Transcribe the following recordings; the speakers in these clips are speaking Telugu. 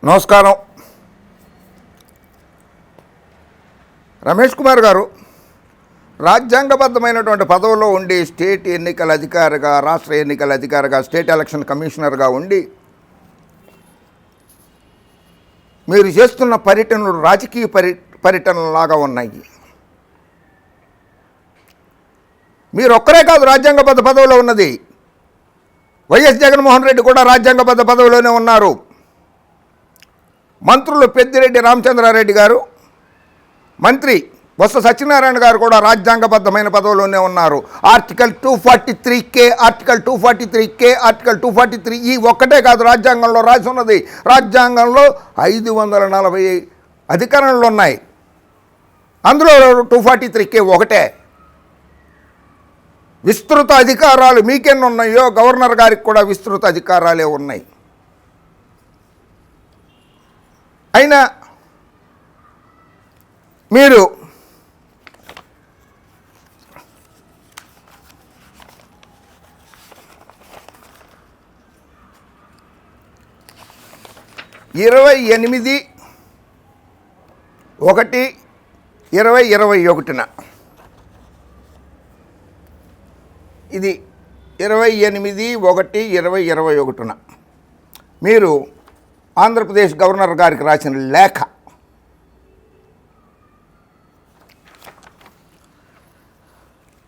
నమస్కారం. రమేష్ కుమార్ గారు రాజ్యాంగబద్ధమైనటువంటి పదవుల్లో ఉండి స్టేట్ ఎన్నికల అధికారిగా, రాష్ట్ర ఎన్నికల అధికారిగా, స్టేట్ ఎలక్షన్ కమిషనర్గా ఉండి మీరు చేస్తున్న పర్యటనలు రాజకీయ పర్యటనలాగా ఉన్నాయి. మీరు ఒక్కరే కాదు రాజ్యాంగబద్ధ పదవిలో ఉన్నది. వైఎస్ జగన్మోహన్ రెడ్డి కూడా రాజ్యాంగబద్ధ పదవిలోనే ఉన్నారు. మంత్రులు పెద్దిరెడ్డి రామచంద్రారెడ్డి గారు, మంత్రి బొత్స సత్యనారాయణ గారు కూడా రాజ్యాంగబద్ధమైన పదవిలోనే ఉన్నారు. Article 243K, article 243K, article 243E ఒక్కటే కాదు రాజ్యాంగంలో రాసి ఉన్నది. రాజ్యాంగంలో 540 అధికరణలు ఉన్నాయి. అందులో 243K ఒకటే. విస్తృత అధికారాలు మీకెన్ని ఉన్నాయో గవర్నర్ గారికి కూడా విస్తృత అధికారాలే ఉన్నాయి. అయినా మీరు ఇరవై 8/1/2021 ఇది 28/1/2021 మీరు ఆంధ్రప్రదేశ్ గవర్నర్ గారికి రాసిన లేఖ.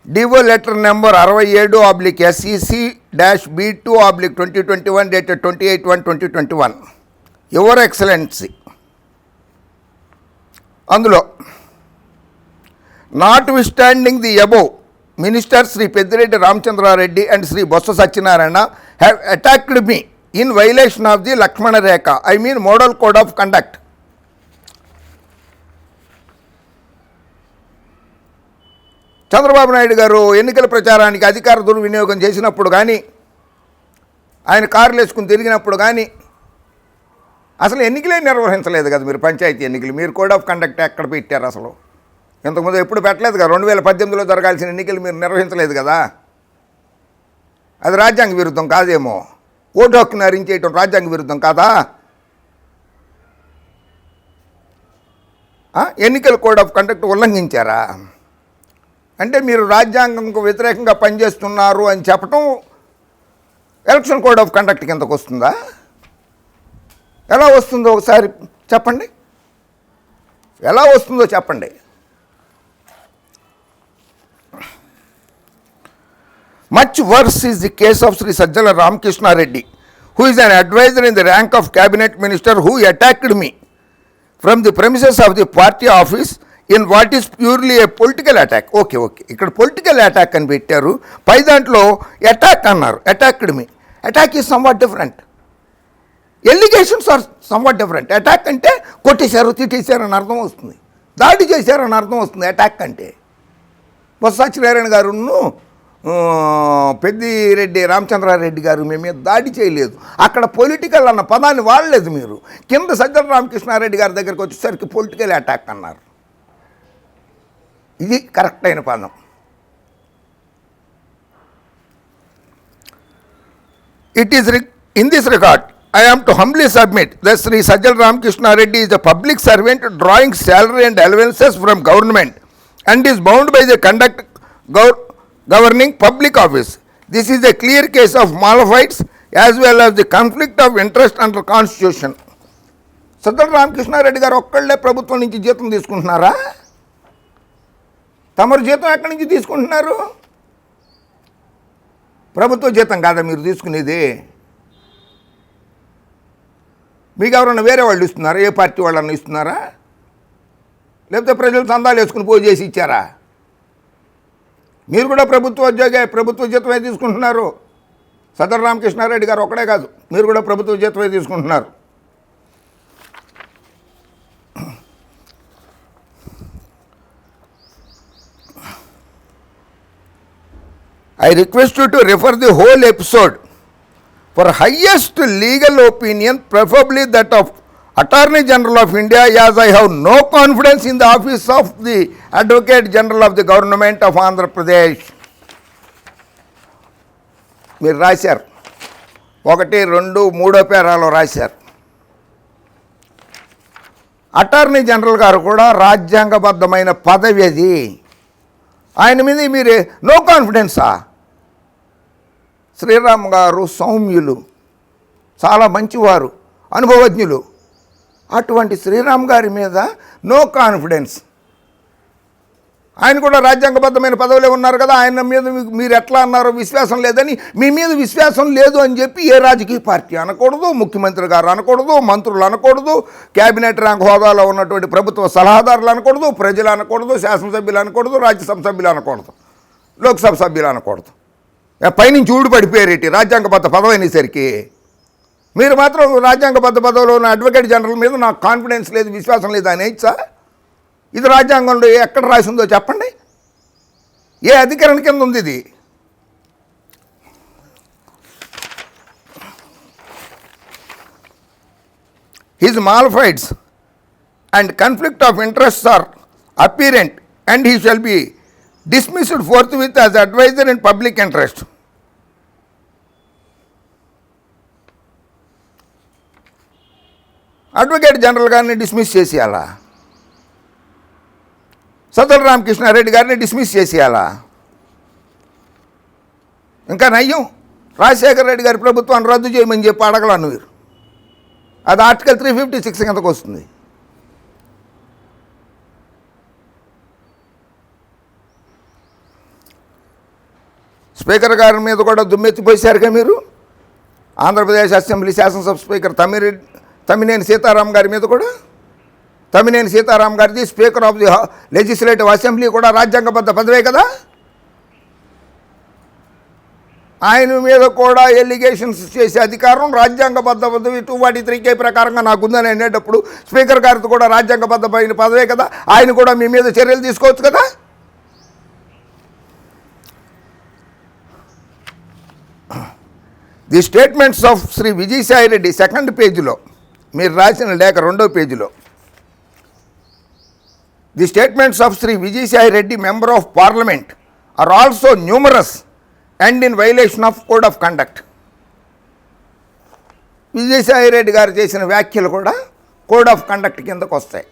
DO letter number 67/SEC-B2/2021 dated 28/1/2021. Your excellency. అందులో notwithstanding the above, minister Shri Peddireddy Ramachandra Reddy and Shri Botsa Satyanarayana have attacked me in violation of the Lakshmana rekha, I mean model code of conduct. Chandrababu Naidu గారు ఎన్నికల ప్రచారానికి అధికార దుర్వినియోగం చేసినప్పుడు కానీ, ఆయన కార్లు వేసుకుని తిరిగినప్పుడు కానీ అసలు ఎన్నికలే నిర్వహించలేదు కదా మీరు. పంచాయతీ ఎన్నికలు మీరు కోడ్ ఆఫ్ కండక్ట్ ఎక్కడ పెట్టారు? అసలు ఇంతకుముందు ఎప్పుడు పెట్టలేదు కదా. 2018లో జరగాల్సిన ఎన్నికలు మీరు నిర్వహించలేదు కదా. అది రాజ్యాంగ విరుద్ధం కాదేమో. ఓటు హక్కును హరించేయటం రాజ్యాంగ విరుద్ధం కాదా? ఎన్నికల కోడ్ ఆఫ్ కండక్ట్ ఉల్లంఘించారా? అంటే మీరు రాజ్యాంగంకు వ్యతిరేకంగా పనిచేస్తున్నారు అని చెప్పటం ఎలక్షన్ కోడ్ ఆఫ్ కండక్ట్ కిందకు వస్తుందా? ఎలా వస్తుందో ఒకసారి చెప్పండి. ఎలా వస్తుందో చెప్పండి. Much worse is the case of Sri Sajjala Ramakrishna Reddy, who is an advisor in the rank of cabinet minister, who attacked me from the premises of the party office in what is purely a political attack. Okay. ఇక్కడ పొలిటికల్ అటాక్ అని పెట్టారు, పై దాంట్లో అటాక్ అన్నారు. Attacked me. Attack is somewhat different. Allegations are somewhat different. Attack అంటే కొట్టేశారు, తిట్టేశారు అని అర్థం వస్తుంది, దాడి చేశారు అని అర్థం వస్తుంది. అటాక్ అంటే బొత్స సత్యనారాయణ గారును పెద్దిరెడ్డి రామచంద్రారెడ్డి గారు మీ మీద దాడి చేయలేదు. అక్కడ పొలిటికల్ అన్న పదాన్ని వాడలేదు మీరు. కింద సజ్జల రామకృష్ణారెడ్డి గారి దగ్గరికి వచ్చేసరికి పొలిటికల్ అటాక్ అన్నారు. ఇది కరెక్ట్ అయిన పదం. It is in this record I am to humbly submit that Sri Sajjala Ramakrishna Reddy is a public servant drawing salary and allowances from government and is bound by the conduct governing public office. This is a clear case of malafide as well as the conflict of interest under constitution. Sajjala Ramakrishna Reddy గారు ఒక్కళ్ళే ప్రభుత్వం నుంచి జీతం తీసుకుంటున్నారా? తమరు జీతం ఎక్కడి నుంచి తీసుకుంటున్నారు? ప్రభుత్వ జీతం కాదా మీరు తీసుకునేది? మీకు ఎవరన్నా వేరే వాళ్ళు ఇస్తున్నారా? ఏ పార్టీ వాళ్ళన్నా ఇస్తున్నారా? లేకపోతే ప్రజలు చందాలు వేసుకుని పోయి చేసి ఇచ్చారా? మీరు కూడా ప్రభుత్వ జీతమే తీసుకుంటున్నారు. సజ్జల రామకృష్ణారెడ్డి గారు ఒక్కడే కాదు, మీరు కూడా ప్రభుత్వ జీతమే తీసుకుంటున్నారు. I request you to refer the whole episode for highest legal opinion, preferably that of Attorney General of India, as I have no confidence in the office of the Advocate General of the Government of Andhra Pradesh. మీరు రాశారు 1, 2, 3 పేరాలో రాశారు. అటార్నీ జనరల్ గారు కూడా రాజ్యాంగబద్ధమైన పదవి అది. ఆయన మీద మీరు నో కాన్ఫిడెన్సా? శ్రీరామ్ గారు సౌమ్యులు, చాలా మంచివారు, అనుభవజ్ఞులు. అటువంటి శ్రీరామ్ గారి మీద నో కాన్ఫిడెన్స్. ఆయన కూడా రాజ్యాంగబద్ధమైన పదవులే ఉన్నారు కదా, ఆయన మీద మీరు ఎట్లా అన్నారో విశ్వాసం లేదని, మీ మీద విశ్వాసం లేదు అని చెప్పి ఏ రాజకీయ పార్టీ అనకూడదు, ముఖ్యమంత్రి గారు అనకూడదు, మంత్రులు అనకూడదు, క్యాబినెట్ ర్యాంక్ హోదాలో ఉన్నటువంటి ప్రభుత్వ సలహాదారులు అనకూడదు, ప్రజలు అనకూడదు, శాసనసభ్యులు అనకూడదు, రాజ్యసభ సభ్యులు అనకూడదు, లోక్సభ సభ్యులు అనకూడదు. పైనుంచి ఊడిపడిపోయారేటి రాజ్యాంగబద్ధ పదవి అనేసరికి. మీరు మాత్రం రాజ్యాంగబద్ధ పదవిలో ఉన్న అడ్వకేట్ జనరల్ మీద నాకు కాన్ఫిడెన్స్ లేదు, విశ్వాసం లేదు అని సార్. ఇది రాజ్యాంగంలో ఎక్కడ రాసి ఉందో చెప్పండి? ఏ అధికరణ కింద ఉంది ఇది? His malafides and conflict of interests are apparent and he shall be dismissed forthwith as advisor in public interest. Advocate general గారిని డిస్మిస్ చేసేయాలా? సజ్జల రామకృష్ణారెడ్డి గారిని డిస్మిస్ చేసేయాలా? ఇంకా నయ్యం, రాజశేఖర రెడ్డి గారి ప్రభుత్వాన్ని రద్దు చేయమని చెప్పి అడగలను మీరు. అది ఆర్టికల్ 356 కిందకు వస్తుంది. స్పీకర్ గారి మీద కూడా దుమ్మెత్తిపోసారుగా మీరు. ఆంధ్రప్రదేశ్ అసెంబ్లీ శాసనసభ స్పీకర్ తమ్మినేని సీతారాం గారి మీద కూడా, తమ్మినేని సీతారాం గారిది speaker of the legislative assembly కూడా రాజ్యాంగబద్ధ పదవే కదా. ఆయన మీద కూడా ఎలిగేషన్స్ చేసే అధికారం రాజ్యాంగబద్ధ పదవి 243K ప్రకారంగా నాకుందని అనేటప్పుడు స్పీకర్ గారితో కూడా రాజ్యాంగబద్ధమైన పదవే కదా. ఆయన కూడా మీ మీద చర్యలు తీసుకోవచ్చు కదా. The statements of Shri Vijayasai Reddy second పేజీలో మీరు రాసిన లేఖ రెండో పేజీలో, the statements of Shri Vijayasai Reddy member of parliament are also numerous and in violation of code of conduct. Vijayasai Reddy గారు చేసిన వ్యాఖ్యలు కూడా కోడ్ ఆఫ్ కండక్ట్ కిందకు వస్తాయి.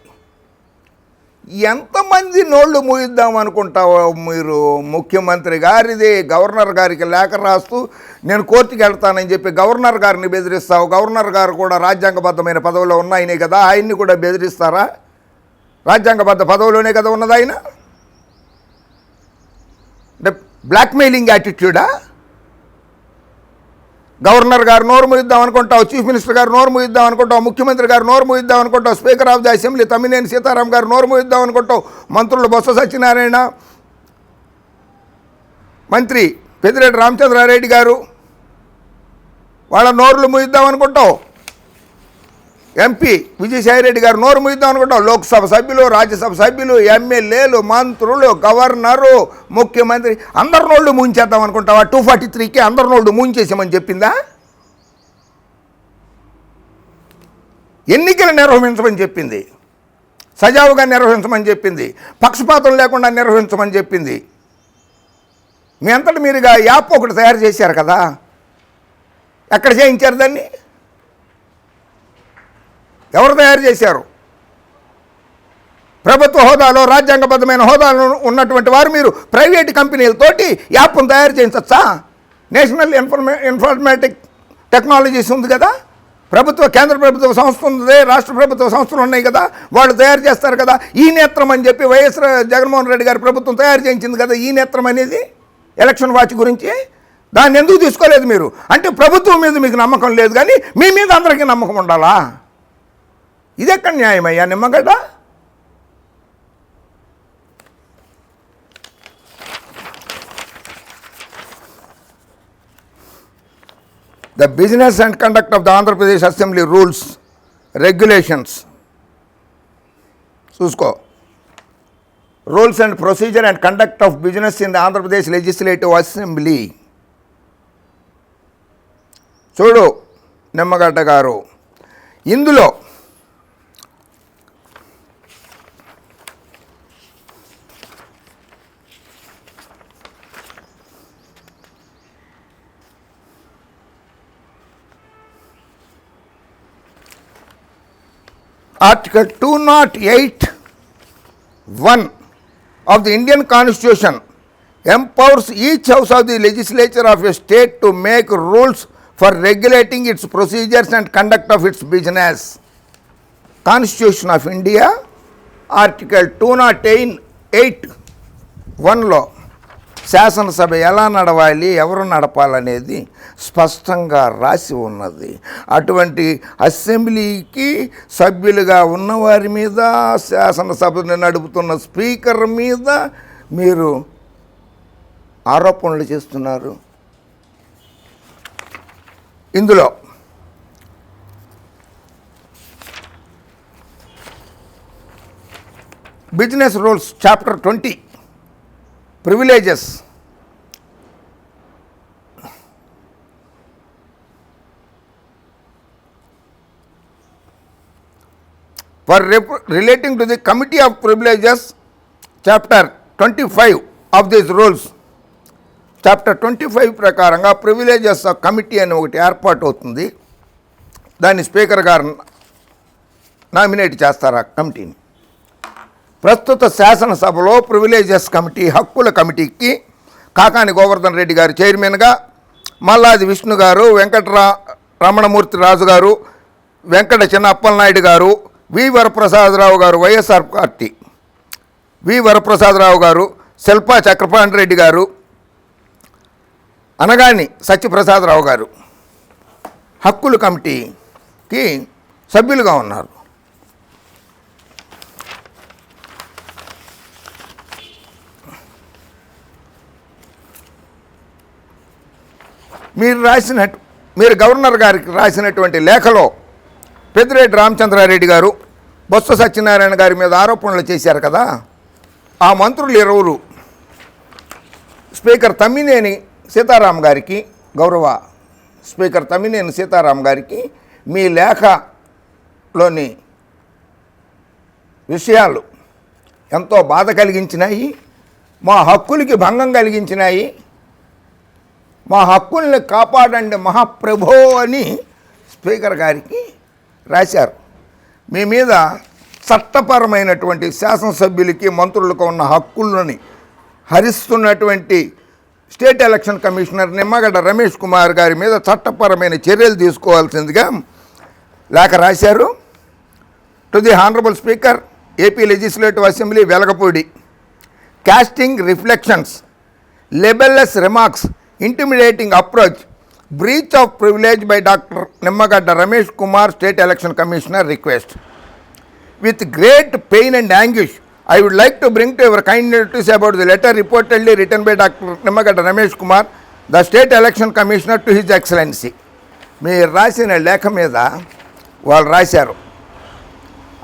ఎంతమంది నోళ్ళు మూయిద్దాం అనుకుంటావో మీరు? ముఖ్యమంత్రి గారిది గవర్నర్ గారికి లేఖ రాస్తూ నేను కోర్టుకి వెళ్తానని చెప్పి గవర్నర్ గారిని బెదిరిస్తావు. గవర్నర్ గారు కూడా రాజ్యాంగబద్ధమైన పదవిలో ఉన్నాయనే కదా, ఆయన్ని కూడా బెదిరిస్తారా? రాజ్యాంగబద్ధ పదవిలోనే కదా ఉన్నది ఆయన. అంటే బ్లాక్మెయిలింగ్ యాటిట్యూడా? గవర్నర్ గారు నోరు మూయిద్దాం అనుకుంటావు, చీఫ్ మినిస్టర్ గారు నోరు మూయిద్దాం అనుకుంటావు, ముఖ్యమంత్రి గారు నోరు మూయిద్దాం అనుకుంటావు, speaker of the assembly Tammineni Sitaram గారు నోరు మూయిద్దాం అనుకుంటావు, మంత్రులు బొత్స సత్యనారాయణ, మంత్రి పెద్దిరెడ్డి రామచంద్రారెడ్డి గారు వాళ్ళ నోరులు మూయిద్దాం అనుకుంటావు, ఎంపీ విజయసాయిరెడ్డి గారు నోరు మూయిద్దాం అనుకుంటావు, లోక్సభ సభ్యులు, రాజ్యసభ సభ్యులు, ఎమ్మెల్యేలు, మంత్రులు, గవర్నరు, ముఖ్యమంత్రి అందరి నోళ్ళు మూయించేద్దాం అనుకుంటావా? 243కి అందరి నోళ్ళు మూయించేసామని చెప్పిందా? ఎన్నికలు నిర్వహించమని చెప్పింది, సజావుగా నిర్వహించమని చెప్పింది, పక్షపాతం లేకుండా నిర్వహించమని చెప్పింది. మీ అంతటి మీరుగా యాప్ ఒకటి తయారు చేశారు కదా, ఎక్కడ చేయించారు దాన్ని? ఎవరు తయారు చేశారు? ప్రభుత్వ హోదాలో రాజ్యాంగబద్ధమైన హోదాలో ఉన్నటువంటి వారు మీరు ప్రైవేట్ కంపెనీలతోటి యాప్ను తయారు చేయించచ్చా? నేషనల్ ఇన్ఫర్మేటిక్ టెక్నాలజీస్ ఉంది కదా, కేంద్ర ప్రభుత్వ సంస్థ ఉంది, రాష్ట్ర ప్రభుత్వ సంస్థలు ఉన్నాయి కదా, వాళ్ళు తయారు చేస్తారు కదా. ఈ నేత్రం అని చెప్పి వైఎస్ జగన్మోహన్ రెడ్డి గారి ప్రభుత్వం తయారు చేయించింది కదా ఈ నేత్రం అనేది, ఎలక్షన్ వాచ్ గురించి. దాన్ని ఎందుకు తీసుకోలేదు మీరు? అంటే ప్రభుత్వం మీద మీకు నమ్మకం లేదు, కానీ మీ మీద అందరికీ నమ్మకం ఉండాలా? ఇదెక్కడ న్యాయమయ్యా Nimmagadda? The business and conduct of the Andhra Pradesh Assembly rules, regulations. చూసుకో, rules and procedure and conduct of business in the Andhra Pradesh legislative assembly. చూడు నిమ్మగడ్డ గారు, ఇందులో Article 208(1) of the Indian Constitution empowers each house of the legislature of a state to make rules for regulating its procedures and conduct of its business. Constitution of India, Article 208(1)లో శాసనసభ ఎలా నడవాలి, ఎవరు నడపాలనేది స్పష్టంగా రాసి ఉన్నది. అటువంటి అసెంబ్లీకి సభ్యులుగా ఉన్నవారి మీద, శాసనసభను నడుపుతున్న స్పీకర్ మీద మీరు ఆరోపణలు చేస్తున్నారు. ఇందులో business rules chapter 20 privileges for relating to the committee of privileges chapter 25 of these rules. Chapter 25 ప్రకారంగా ప్రివిలేజెస్ కమిటీ అని ఒకటి ఏర్పాటు అవుతుంది. దాన్ని స్పీకర్ గారు నామినేట్ చేస్తారు ఆ కమిటీని. ప్రస్తుత శాసనసభలో ప్రివిలేజెస్ కమిటీ, హక్కుల కమిటీకి కాకాని గోవర్ధన్ రెడ్డి గారు చైర్మన్గా, మల్లాది విష్ణు గారు, రమణమూర్తి రాజు గారు, వెంకట చిన్న అప్పలనాయుడు గారు, వి వరప్రసాదరావు గారు వైఎస్ఆర్ పార్టీ, వి వరప్రసాదరావు గారు, శిల్పా చక్రపాణి రెడ్డి గారు, అనగాని సత్యప్రసాదరావు గారు హక్కుల కమిటీకి సభ్యులుగా ఉన్నారు. మీరు గవర్నర్ గారికి రాసినటువంటి లేఖలో పెద్దిరెడ్డి రామచంద్రారెడ్డి గారు, బొత్స సత్యనారాయణ గారి మీద ఆరోపణలు చేశారు కదా. ఆ మంత్రులు ఇరువురు స్పీకర్ తమ్మినేని సీతారాం గారికి, గౌరవ స్పీకర్ తమ్మినేని సీతారాం గారికి మీ లేఖలోని విషయాలు ఎంతో బాధ కలిగించినాయి, మా హక్కులకి భంగం కలిగించినాయి, మా హక్కుల్ని కాపాడండి మహాప్రభో అని స్పీకర్ గారికి రాశారు. మీ మీద చట్టపరమైనటువంటి శాసనసభ్యులకి, మంత్రులకు ఉన్న హక్కులని హరిస్తున్నటువంటి state election commissioner Nimmagadda Ramesh Kumar గారి మీద చట్టపరమైన చర్యలు తీసుకోవాల్సిందిగా లేఖ రాశారు. To the honourable speaker, AP legislative assembly Velagapudi, casting reflections, libellous remarks, intimidating approach, breach of privilege by Dr. Nimmagadda Ramesh Kumar, State Election Commissioner, request. With great pain and anguish, I would like to bring to your kind notice about the letter reportedly written by Dr. Nimmagadda Ramesh Kumar, the State Election Commissioner, to His Excellency. మీరు రాసిన లేఖ మీద వాళ్ళు రాశారు,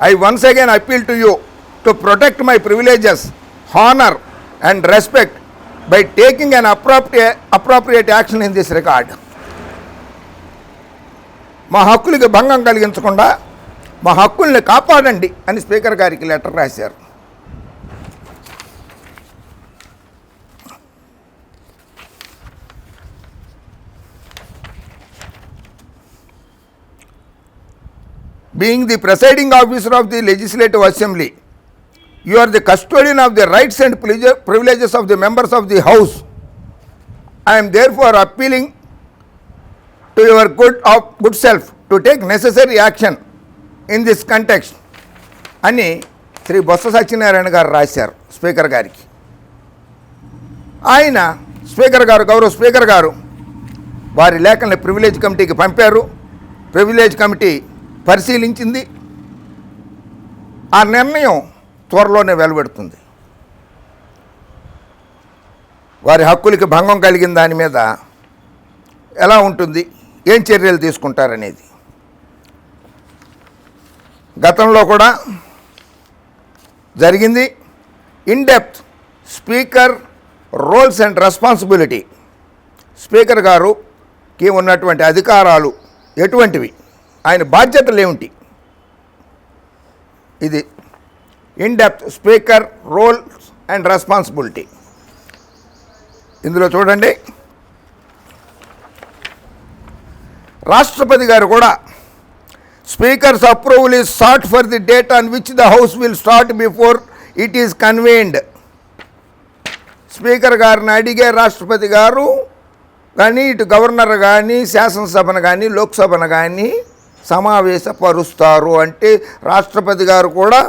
I once again appeal to you to protect my privileges, honor and respect by taking an appropriate action in this regard. మా హక్కులకి భంగం కలిగించకుండా మా హక్కుల్ని కాపాడండి అని స్పీకర్ గారికి లెటర్ రాశారు. Being the presiding officer of the Legislative Assembly, you are the custodian of the rights and privileges of the members of the House. I am therefore appealing to your good self to take necessary action in this context అని శ్రీ బొత్స సత్యనారాయణ గారు రాశారు స్పీకర్ గారికి. ఆయన గౌరవ స్పీకర్ గారు వారి లేఖల్ని ప్రివిలేజ్ కమిటీకి పంపారు. ప్రివిలేజ్ కమిటీ పరిశీలించింది. ఆ నిర్ణయం త్వరలోనే వెలువడుతుంది. వారి హక్కులకి భంగం కలిగిన దాని మీద ఎలా ఉంటుంది, ఏం చర్యలు తీసుకుంటారనేది. గతంలో కూడా జరిగింది. In depth speaker roles and responsibility, speaker గారుకి ఉన్నటువంటి అధికారాలు ఎటువంటివి, ఆయన బాధ్యతలు ఏమిటి, ఇది in depth speaker roles and responsibility. ఇందులో చూడండి, రాష్ట్రపతి గారు కూడా Speaker's approval is sought for the date on which the House will start before it is convened. Speaker గారిని అడిగే రాష్ట్రపతి గారు కానీ ఇటు గవర్నర్ కానీ శాసనసభను కానీ లోక్సభను కానీ సమావేశపరుస్తారు. అంటే రాష్ట్రపతి గారు కూడా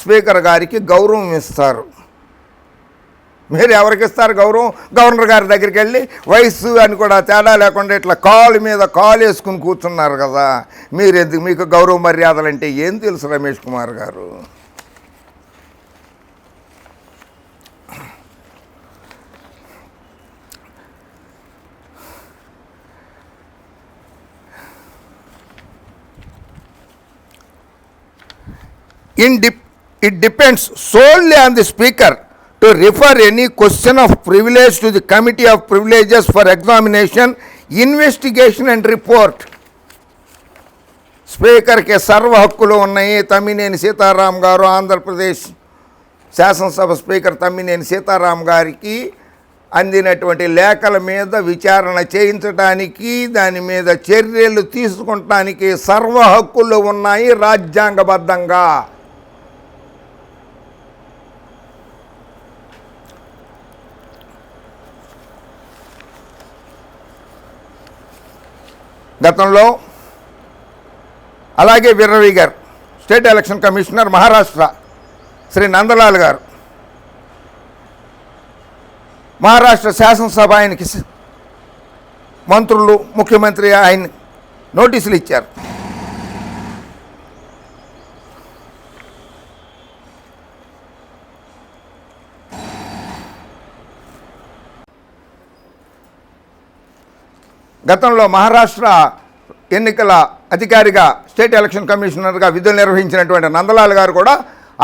స్పీకర్ గారికి గౌరవం ఇస్తారు. మీరు ఎవరికి ఇస్తారు గౌరవం? గవర్నర్ గారి దగ్గరికి వెళ్ళి వయసు అని కూడా తేడా లేకుండా ఇట్లా కాలు మీద కాలు వేసుకుని కూర్చున్నారు కదా, మీరు ఎందుకు? మీకు గౌరవ మర్యాదలు అంటే ఏం తెలుసు రమేష్ కుమార్ గారు? It depends solely on the speaker to refer any question of privilege to the Committee of Privileges for examination, investigation and report. స్పీకర్కి సర్వ హక్కులు ఉన్నాయి. తమ్మినేని సీతారాం గారు ఆంధ్రప్రదేశ్ శాసనసభ స్పీకర్ తమ్మినేని సీతారాం గారికి అందినటువంటి లేఖల మీద విచారణ చేయించడానికి, దాని మీద చర్యలు తీసుకుంటానికి సర్వ హక్కులు ఉన్నాయి రాజ్యాంగబద్ధంగా. గతంలో అలాగే వీర్రవి గారు, state election commissioner Maharashtra, Shri Nandlal గారు మహారాష్ట్ర శాసనసభ ఆయనకి మంత్రులు, ముఖ్యమంత్రి ఆయన నోటీసులు ఇచ్చారు. గతంలో మహారాష్ట్ర ఎన్నికల అధికారిగా, స్టేట్ ఎలక్షన్ కమిషనర్గా విధులు నిర్వహించినటువంటి నందలాల్ గారు కూడా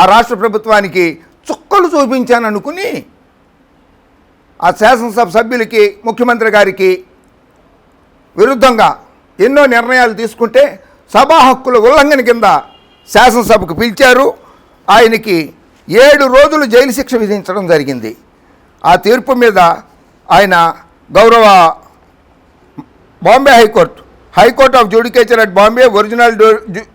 ఆ రాష్ట్ర ప్రభుత్వానికి చుక్కలు చూపించాననుకుని ఆ శాసనసభ సభ్యులకి, ముఖ్యమంత్రి గారికి విరుద్ధంగా ఎన్నో నిర్ణయాలు తీసుకుంటే సభా హక్కుల ఉల్లంఘన కింద శాసనసభకు పిలిచారు. ఆయనకి 7 రోజులు జైలు శిక్ష విధించడం జరిగింది. ఆ తీర్పు మీద ఆయన గౌరవ Bombay high court of judicature at Bombay,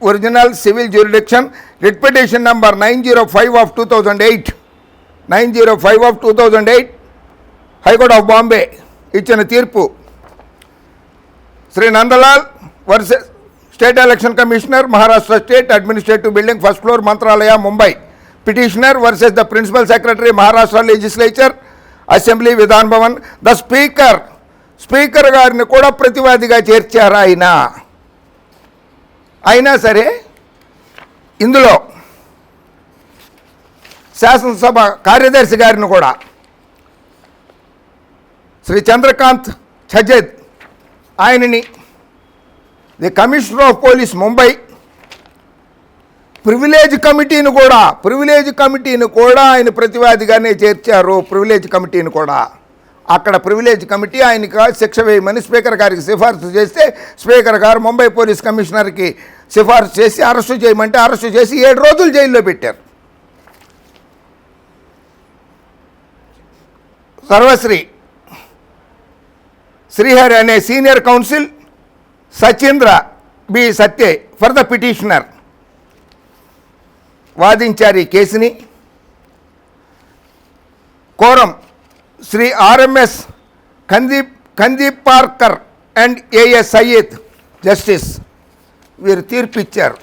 original civil jurisdiction, writ petition number 905 of 2008 high court of Bombay ఇచ్చిన తీర్పు, Shri Nandlal versus state election commissioner, Maharashtra state administrative building, first floor, Mantralaya, Mumbai. Petitioner versus the principal secretary, Maharashtra legislature, assembly, Vidhan Bhavan. The speaker గారిని కూడా ప్రతివాదిగా చేర్చారు ఆయన. అయినా సరే ఇందులో శాసనసభ కార్యదర్శి గారిని కూడా, శ్రీ చంద్రకాంత్ ఛజద్, ఆయనని the commissioner of police Mumbai, privilege కమిటీని కూడా ఆయన ప్రతివాదిగానే చేర్చారు. ప్రివిలేజ్ కమిటీని కూడా, అక్కడ ప్రివిలేజ్ కమిటీ ఆయనకి శిక్ష వేయమని స్పీకర్ గారికి సిఫార్సు చేస్తే స్పీకర్ గారు ముంబై పోలీస్ కమిషనర్కి సిఫార్సు చేసి అరెస్టు చేయమంటే అరెస్టు చేసి 7 రోజులు జైల్లో పెట్టారు. సర్వశ్రీ శ్రీహరి అనే senior counsel, Sachindra B Sathe for the petitioner వాదించారు ఈ కేసుని. Coram Shri RMS Khandeparkar and AS Sayyed justice వీరు తీర్పు ఇచ్చారు.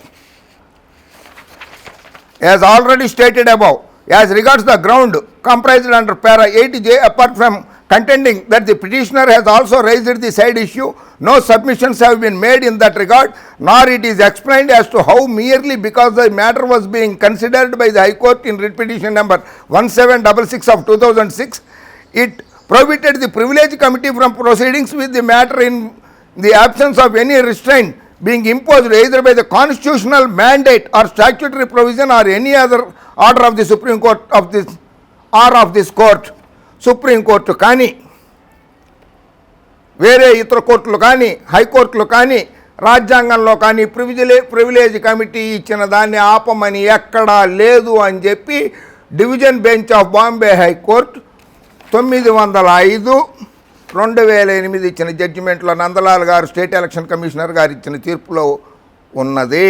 As already stated above, as regards the ground comprised under para 8J, apart from contending that the petitioner has also raised the side issue, no submissions have been made in that regard, nor it is explained as to how merely because the matter was being considered by the High Court in writ petition number 1766 of 2006, it prohibited the privilege committee from proceedings with the matter in the absence of any restraint being imposed either by the constitutional mandate or statutory provision or any other order of the Supreme Court of this court. Supreme court కానీ వేరే ఇతర కోర్టులు కానీ హైకోర్టులు కానీ రాజ్యాంగంలో కానీ ప్రివిలేజ్ కమిటీ ఇచ్చిన దాన్ని ఆపమని ఎక్కడా లేదు అని చెప్పి division bench of Bombay high court 905/2008 ఇచ్చిన జడ్జిమెంట్లో నందలాల్ గారు స్టేట్ ఎలక్షన్ కమిషనర్ గారు ఇచ్చిన తీర్పులో ఉన్నది.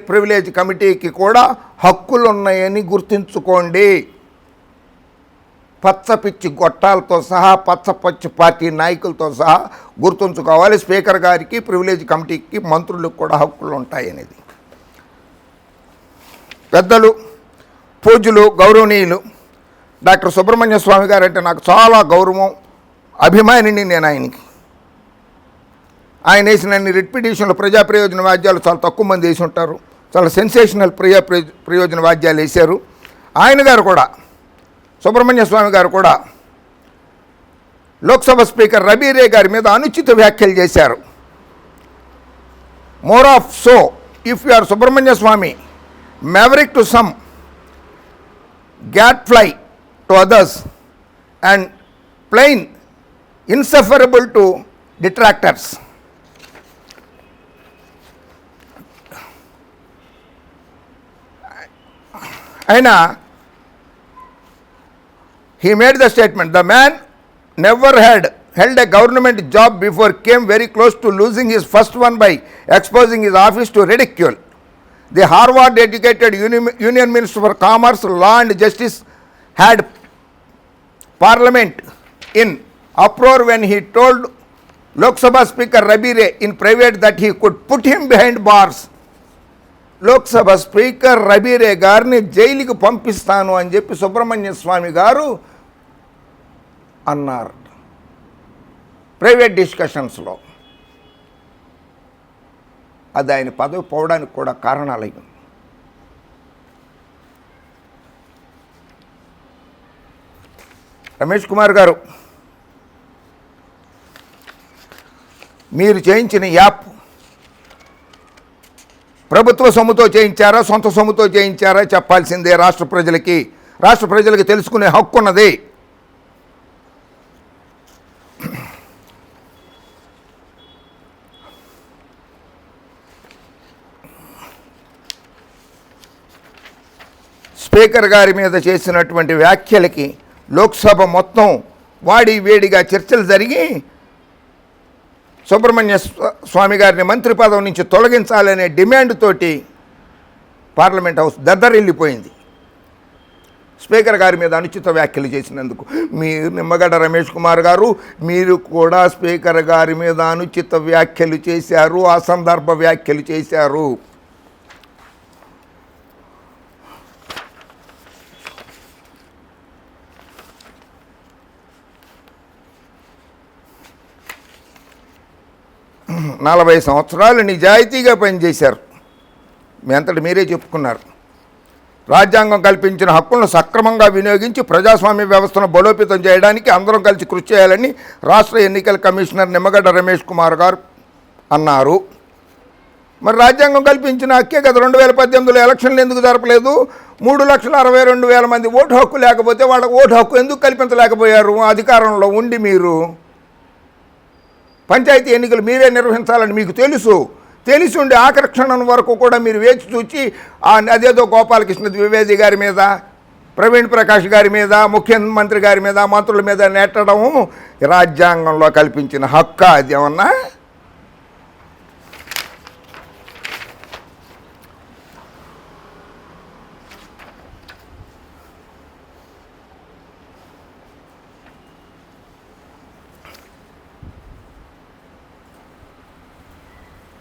ప్రివిలేజ్ కమిటీకి కూడా హక్కులు ఉన్నాయని గుర్తుంచుకోండి. పచ్చపిచ్చి గొట్టాలతో సహా పచ్చపచ్చి పార్టీ నాయకులతో సహా గుర్తుంచుకోవాలి. స్పీకర్ గారికి, ప్రివిలేజ్ కమిటీకి, మంత్రులకు కూడా హక్కులు ఉంటాయనేది. పెద్దలు, పూజ్యులు, గౌరవనీయులు డాక్టర్ సుబ్రహ్మణ్య స్వామి గారు అంటే నాకు చాలా గౌరవం, అభిమానిని నేను ఆయనకి. ఆయన వేసిన రిట్ పిటిషన్లు, ప్రజా ప్రయోజన వాద్యాలు చాలా తక్కువ మంది వేసి ఉంటారు. చాలా సెన్సేషనల్ ప్రయోజన వాద్యాలు వేశారు. ఆయన గారు కూడా, సుబ్రహ్మణ్య స్వామి గారు కూడా లోక్సభ స్పీకర్ రబీరే గారి మీద అనుచిత వ్యాఖ్యలు చేశారు. More of so if you are Subrahmanya Swamy, maverick to some, gadfly to others, and plain insufferable to detractors. Aina, he made the statement, the man never had held a government job before, came very close to losing his first one by exposing his office to ridicule. The Harvard-educated Union Minister for Commerce, Law and Justice had Parliament in uproar when he told Lok Sabha Speaker Rabire in private that he could put him behind bars. Lok Sabha Speaker Rabire గారిని జైలుకి పంపిస్తాను అని చెప్పి సుబ్రహ్మణ్య స్వామి గారు అన్నారు ప్రైవేట్ డిస్కషన్స్లో. అది ఆయన పదవి పోవడానికి కూడా కారణాలయ్యి. రమేష్ కుమార్ గారు, మీరు చేయించిన యాప్ ప్రభుత్వ సొమ్ముతో చేయించారా, సొంత సొమ్ముతో చేయించారా చెప్పాల్సిందే రాష్ట్ర ప్రజలకి. రాష్ట్ర ప్రజలకి తెలుసుకునే హక్కు ఉన్నది. స్పీకర్ గారి మీద చేసినటువంటి వ్యాఖ్యలకి లోక్సభ మొత్తం వాడి వేడిగా చర్చలు జరిగి సుబ్రహ్మణ్య స్వామి గారిని మంత్రి పదవి నుంచి తొలగించాలనే డిమాండ్ తోటి పార్లమెంట్ హౌస్ దద్దరిల్లిపోయింది. స్పీకర్ గారి మీద అనుచిత వ్యాఖ్యలు చేసినందుకు. మీరు నిమ్మగడ్డ రమేష్ కుమార్ గారు, మీరు కూడా స్పీకర్ గారి మీద అనుచిత వ్యాఖ్యలు చేశారు, అసందర్భ వ్యాఖ్యలు చేశారు. నలభై సంవత్సరాలు నిజాయితీగా పనిచేశారు. మీ అంతటి మీరే చెప్పుకున్నారు. రాజ్యాంగం కల్పించిన హక్కులను సక్రమంగా వినియోగించి ప్రజాస్వామ్య వ్యవస్థను బలోపేతం చేయడానికి అందరం కలిసి కృషి చేయాలని రాష్ట్ర ఎన్నికల కమిషనర్ నిమ్మగడ్డ రమేష్ కుమార్ గారు అన్నారు. మరి రాజ్యాంగం కల్పించిన హక్కే కదా 2018లో ఎలక్షన్లు ఎందుకు జరపలేదు? 3,62,000 మంది ఓటు హక్కు లేకపోతే వాళ్ళకి ఓటు హక్కు ఎందుకు కల్పించలేకపోయారు? అధికారంలో ఉండి మీరు పంచాయతీ ఎన్నికలు మీరే నిర్వహించాలని మీకు తెలిసి ఉండి ఆఖరి క్షణం వరకు కూడా మీరు వేచి చూచి అదేదో గోపాలకృష్ణ ద్వివేది గారి మీద, ప్రవీణ్ ప్రకాష్ గారి మీద, ముఖ్యమంత్రి గారి మీద, మంత్రుల మీద నెట్టడం రాజ్యాంగంలో కల్పించిన హక్కు అది ఏమన్నా?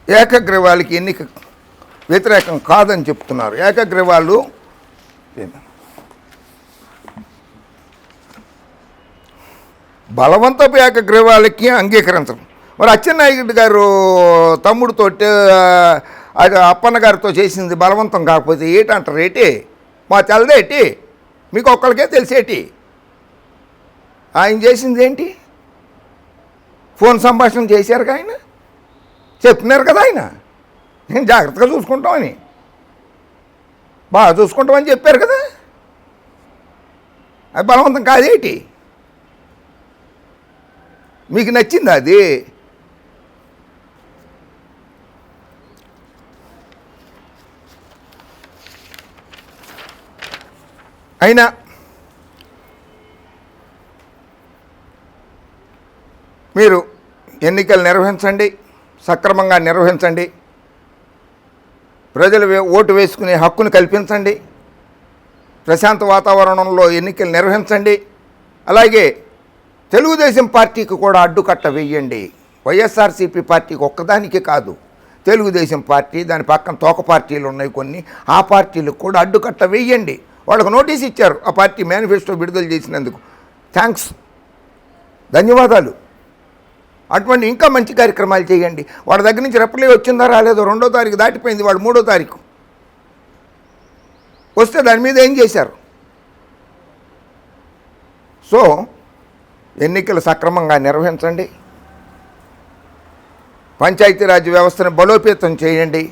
ఏకగ్రీవాలకి ఎన్నిక వ్యతిరేకం కాదని చెప్తున్నారు. ఏకగ్రీవాలు బలవంతపు ఏకగ్రీవాలకి అంగీకరించడం. మరి అచ్చెన్నాయుడు గారు తమ్ముడితో అప్పన్న గారితో చేసింది బలవంతం కాకపోతే ఏంటంటారు? ఏంటి మా తెలదేటి మీకు ఒక్కరికే తెలిసేటి? ఆయన చేసింది ఏంటి? ఫోన్ సంభాషణ చేశారు ఆయన, చెప్పినారు కదా ఆయన, నేను జాగ్రత్తగా చూసుకుంటామని, బాగా చూసుకుంటామని చెప్పారు కదా. అది బలవంతం కాదేటి? మీకు నచ్చింది అది? అయినా మీరు ఎన్నికలు నిర్వహించండి, సక్రమంగా నిర్వహించండి. ప్రజలు ఓటు వేసుకునే హక్కును కల్పించండి, ప్రశాంత వాతావరణంలో ఎన్నికలు నిర్వహించండి. అలాగే తెలుగుదేశం పార్టీకి కూడా అడ్డుకట్ట వేయండి. వైఎస్ఆర్సీపీ పార్టీకి ఒక్కదానికి కాదు, తెలుగుదేశం పార్టీ, దాని పక్కన తోక పార్టీలు ఉన్నాయి కొన్ని, ఆ పార్టీలకు కూడా అడ్డుకట్ట వేయండి. వాళ్ళకు నోటీస్ ఇచ్చారు ఆ పార్టీ మేనిఫెస్టో విడుదల చేసినందుకు. థ్యాంక్స్, ధన్యవాదాలు. అటువంటి ఇంకా మంచి కార్యక్రమాలు చేయండి. వాళ్ళ దగ్గర నుంచి రిప్లై వచ్చిందా రాలేదో, 2వ తారీఖు దాటిపోయింది, వాడు 3వ తారీఖు వస్తే దాని మీద ఏం చేశారు? సో ఎన్నికలు సక్రమంగా నిర్వహించండి, పంచాయతీరాజ్ వ్యవస్థను బలోపేతం చేయండి,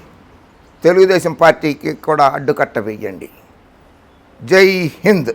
తెలుగుదేశం పార్టీకి కూడా అడ్డుకట్ట వేయండి. జై హింద్.